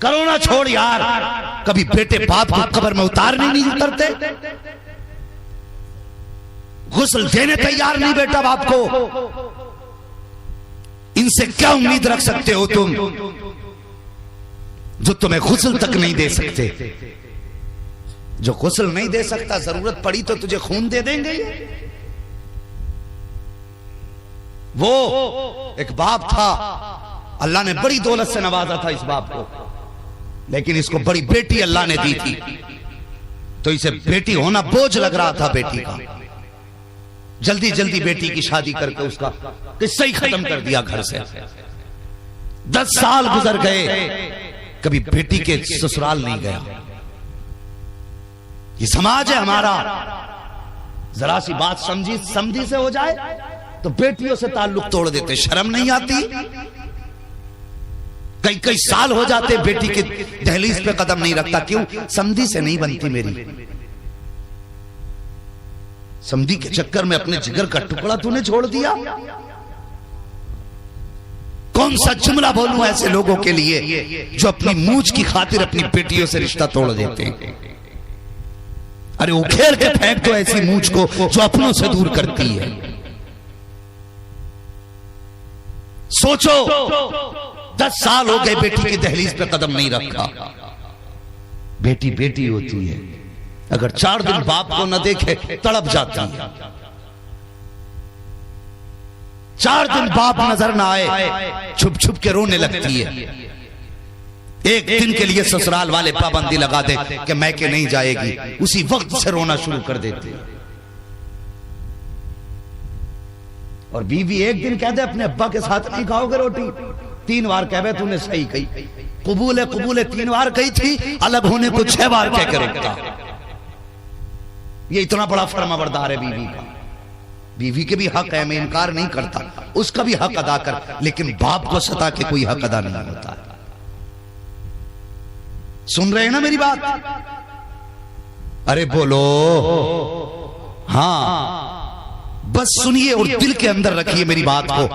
کرو نہ چھوڑ یار. کبھی بیٹے باپ کو قبر میں اتارنے نہیں اترتے, غسل دینے تیار نہیں بیٹا باپ کو. ان سے کیا امید رکھ سکتے ہو تم جو تمہیں غسل تک نہیں دے سکتے؟ جو غسل نہیں دے سکتا, ضرورت پڑی تو تجھے خون دے دیں گے. وہ ایک باپ تھا, اللہ نے بڑی دولت سے نوازا تھا اس باپ کو, لیکن اس کو بڑی بیٹی اللہ نے دی تھی, تو اسے بیٹی ہونا بوجھ لگ رہا تھا بیٹی کا. جلدی جلدی بیٹی کی شادی کر کے اس کا قصہ ہی ختم کر دیا گھر سے. 10 سال گزر گئے, کبھی بیٹی کے سسرال نہیں گیا. یہ سماج ہے ہمارا, ذرا سی بات سمجھی سے ہو جائے تو بیٹیوں سے تعلق توڑ دیتے. شرم نہیں آتی؟ کئی سال ہو جاتے بیٹی کے دہلیز پہ قدم نہیں رکھتا. کیوں؟ سمدھی سے نہیں بنتی میری. سمدھی کے چکر میں اپنے جگر کا ٹکڑا تو نے چھوڑ دیا. کون سا جملہ بولوں ایسے لوگوں کے لیے جو اپنی مونچھ کی خاطر اپنی بیٹیوں سے رشتہ توڑ دیتے ہیں؟ ارے اکھیڑ کے پھینک دو ایسی مونچھ کو جو اپنوں سے دور کرتی ہے. سوچو, 10 سال ہو گئے بیٹی کی دہلیز پہ قدم نہیں رکھا. بیٹی بیٹی ہوتی ہے, اگر 4 دن باپ کو نہ دیکھے تڑپ جاتی ہے. 4 دن باپ نظر نہ آئے چھپ چھپ کے رونے لگتی ہے. ایک دن کے لیے سسرال والے پابندی لگا دے کہ میکے نہیں جائے گی, اسی وقت سے رونا شروع کر دیتے. اور بیوی ایک دن کہہ دے اپنے ابا کے ساتھ نہیں کھاؤ گے روٹی, 3 بار کہہ بے تو نے صحیح کہی. قبول 3 بار کہی تھی, الگ ہونے کو 6 بار کہہ کے رکھتا. یہ اتنا بڑا فرما بردار ہے بیوی کا. بیوی کے بھی حق ہے, میں انکار نہیں کرتا, اس کا بھی حق ادا کر, لیکن باپ کو ستا کے کوئی حق ادا نہیں ہوتا. سن رہے ہیں نا میری بات؟ ارے بولو. ہاں بس سنیے اور دل کے اندر رکھیے میری بات کو.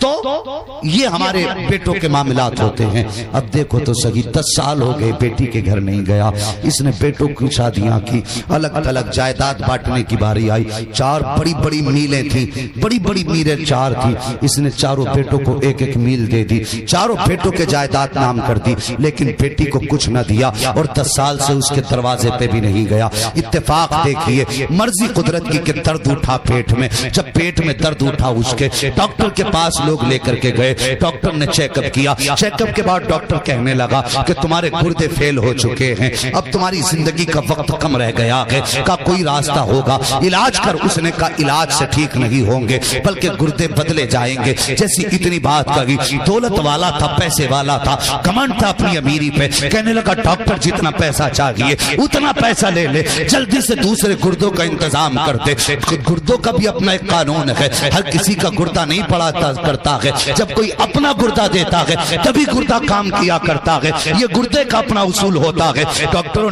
تو یہ ہمارے بیٹوں کے معاملات ہوتے ہیں. اب دیکھو تو صحیح, 10 سال ہو گئے بیٹی کے گھر نہیں گیا. اس نے بیٹوں کی شادیاں کی, الگ الگ جائیداد بانٹنے کی باری آئی. 4 بڑی بڑی میلیں تھیں, بڑی بڑی میلیں 4 تھی. اس نے چاروں بیٹوں کو ایک ایک میل دے دی, چاروں بیٹوں کے جائیداد نام کر دی, لیکن بیٹی کو کچھ نہ دیا. اور 10 سال سے اس کے دروازے پہ بھی نہیں گیا. اتفاق دیکھیے, مرضی قدرت کی کہ درد اٹھا پیٹ میں. جب پیٹ میں درد اٹھا اس کے, ڈاکٹر کے پاس لوگ لے کر کے گئے. ڈاکٹر نے چیک اپ کیا. چیک اپ کے بعد ڈاکٹر کہنے لگا کہ تمہارے گردے فیل ہو چکے ہیں, اب تمہاری زندگی کا وقت کم رہ گیا ہے, کا کوئی راستہ ہوگا علاج کر. اس نے کہا علاج سے ٹھیک نہیں ہوں گے بلکہ گردے بدلے جائیں گے. جیسی اتنی بات کہی, دولت والا تھا, پیسے والا تھا, گھمنڈ تھا اپنی امیری پہ. کہنے لگا ڈاکٹر جتنا پیسہ چاہیے اتنا پیسہ لے لے, جلدی سے دوسرے گردوں کا انتظام کر دے. گردوں کا بھی اپنا ایک قانون ہے, ہر کسی کا گردہ نہیں پڑا کرتا ہے. جب کوئی اپنا گردہ دیتا ہے تبھی گردہ کام کیا کرتا ہے. یہ گردے کا اپنا اصول ہوتا ہے. ڈاکٹر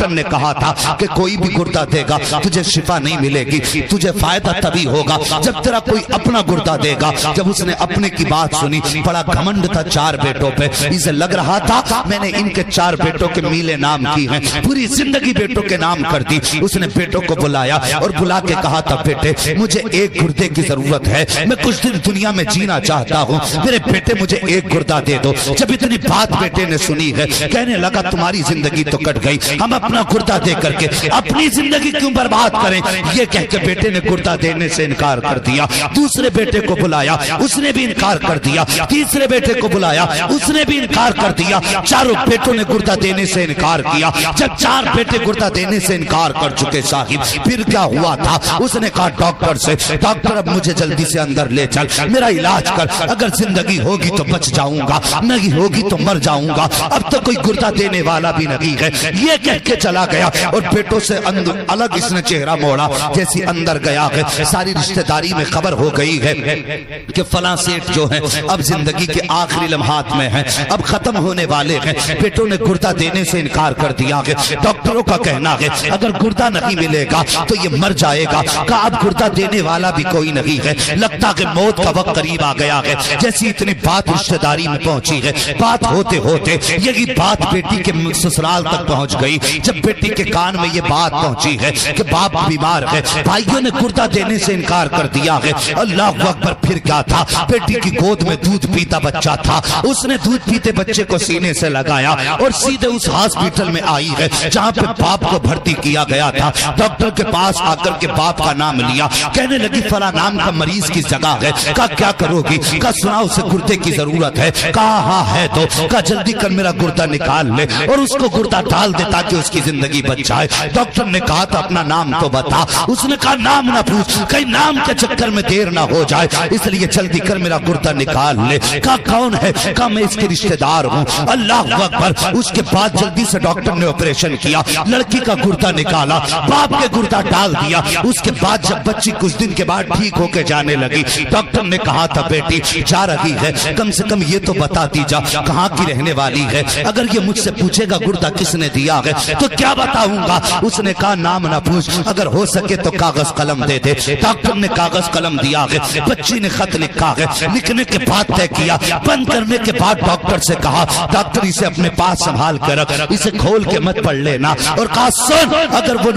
نے کہا تھا کہ کوئی بھی گردہ دے گا تجھے شفا نہیں ملے گی, تجھے فائدہ تبھی ہوگا جب تیرا کوئی اپنا گردہ دے گا. جب اس نے اپنے کی بات سنی, بڑا گھمنڈ تھا 4 بیٹوں پہ. اسے لگ رہا تھا میں نے ان کے 4 بیٹوں کے میلے نام کی ہیں, پوری زندگی بیٹوں کے نام کر دی. اس نے بیٹوں کو بلایا اور بلا کے کہا تھا بیٹے مجھے ایک گردے کی ضرورت ہے, میں کچھ دن دنیا میں جینا چاہتا ہوں, میرے بیٹے مجھے ایک گردہ دے دو. جب اتنی بات بیٹے نے سنی ہے, کہنے لگا تمہاری زندگی تو کٹ گئی, ہم اپنا گردہ دے کر کے اپنی زندگی کیوں برباد کریں. یہ کہہ کے بیٹے نے گردہ دینے سے انکار کر دیا. دوسرے بیٹے کو بلایا, اس نے بھی انکار کر دیا. تیسرے بیٹے کو بلایا, اس نے بھی انکار کر دیا. چاروں بیٹوں نے گردہ دینے سے انکار کیا. جب 4 بیٹے گردہ دینے سے انکار کر چکے صاحب, پھر کیا ہوا تھا, اس نے کہا ڈاکٹر سے, ڈاکٹر اب مجھے جلدی سے اندر لے چل, میرا علاج کر, اگر زندگی ہوگی تو بچ جاؤں گا, نہیں ہوگی تو مر جاؤں گا. اب تو کوئی گردہ دینے والا بھی نہیں ہے. یہ کہہ کے چلا گیا اور بیٹوں سے الگ اس نے چہرہ موڑا. جیسی اندر گیا ہے, ساری رشتہ داری میں خبر ہو گئی ہے کہ فلاں سیٹ جو ہے اب زندگی کے آخری لمحات میں ہیں, اب ختم ہونے والے ہیں. بیٹوں نے گردہ دینے سے انکار کر دیا ہے. ڈاکٹروں کا کہنا ہے اگر گردہ نہیں ملے گا تو یہ مر جائے گا. کہ اب گردہ دینے والا بھی کوئی نہیں ہے, لگتا کہ موت کا وقت قریب قریب آ گیا ہے. جیسی اتنی بات رشتہ داری میں پہنچی ہے, بات ہوتے ہوتے یہی بات بیٹی کے سسرال تک پہنچ گئی. جب بیٹی کے کان میں یہ بات پہنچی ہے کہ باپ بیمار ہے, بھائیوں نے گردہ دینے سے انکار کر دیا ہے. اللہ اکبر. پھر کیا تھا, بیٹی کی گود میں دودھ پیتا بچہ تھا. اس نے دودھ پیتے بچے کو سینے سے لگایا اور سیدھے اس ہاسپٹل میں آئی ہے جہاں پہ باپ کو بھرتی کیا گیا تھا. ڈاکٹر کے پاس آ کر کے باپ کا نام لیا, کہنے لگی فلاں نام کا مریض کی جگہ ہے. کہا کیا کرو گی؟ کہا سنا اسے گردے کی ضرورت ہے. کہا ہاں ہے. تو کہا جلدی کر میرا گردہ نکال لے اور اس کو گردہ ڈال دے تاکہ اس کی زندگی بچ جائے. ڈاکٹر نے کہا تھا اپنا نام تو بتا. اس نے کہا نام نہ پوچھ, کہیں نام کے چکر میں دیر نہ ہو جائے, اس لیے جلدی کر میرا گردہ نکال لے. کہا کون ہے؟ کہا میں اس کے رشتہ دار ہوں. اللہ اکبر. اس کے بعد جلدی سے ڈاکٹر نے آپریشن کیا, لڑکی کا گردہ نکالا, باپ کے گردہ ڈال دیا. اس کے بعد جب بچی کچھ دن کے بعد ٹھیک ہو کے جانے لگی, ڈاکٹر نے کہا تھا بیٹی جا رہی ہے, کم سے کم یہ تو بتاتی جا کہاں کی رہنے والی ہے. اگر یہ مجھ سے پوچھے گا گردہ کس نے دیا ہے تو کیا بتاؤں گا. اس نے کہا نام نہ پوچھ, اگر ہو سکے تو کاغذ قلم دے دے. ڈاکٹر نے کاغذ قلم دیا ہے, بچی نے خط لکھا ہے. لکھنے کے بعد طے کیا, بند کرنے کے بعد ڈاکٹر سے کہا ڈاکٹر اسے اپنے پاس سنبھال کر رکھ, اسے کھول کے مت پڑھ لینا. اور کہا سن, اگر وہ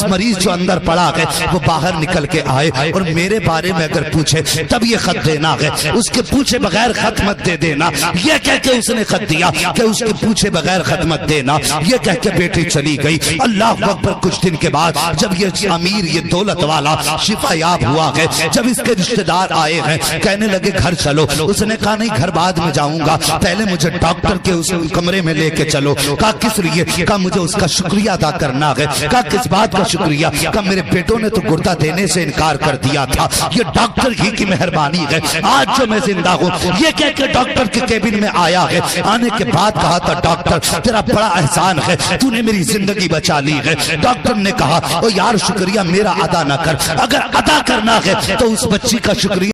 مریض جو اندر پڑا ہے وہ باہر نکل کے آئے اور میرے بارے میں اگر پوچھے تب یہ خط دینا ہے, اس کے پوچھے بغیر خط مت دے دینا. یہ کہہ کے اس نے خط دیا کہ اس کے پوچھے بغیر خط مت دینا. یہ کہہ کے بیٹی چلی گئی. اللہ اکبر. کچھ دن کے بعد جب یہ امیر یہ دولت والا شفا یاب ہوا ہے, جب اس کے رشتہ دار آئے ہیں کہنے لگے گھر چلو. اس نے کہا نہیں گھر بعد میں جاؤں گا, پہلے مجھے ڈاکٹر کے اس کمرے میں لے کے چلو. کہا کس لیے؟ کہا مجھے اس کا شکریہ ادا کرنا ہے. کہا کس بات کا شکریہ؟ کہا میرے بیٹوں نے تو گردہ دینے سے انکار کر دیا تھا, یہ ڈاکٹر ہی کی مہربانی ہے آج جو میں زندہ ہوں. یہ کہہ کے ڈاکٹر کے کیبن میں آیا ہے. آنے کے بعد کہا تھا ڈاکٹر تیرا بڑا احسان ہے, تو نے میری زندگی بچا لی ہے. ڈاکٹر نے کہا او یار شکریہ میرا ادا نہ کر, اگر ادا کرنا ہے تو اس بچی کا شکریہ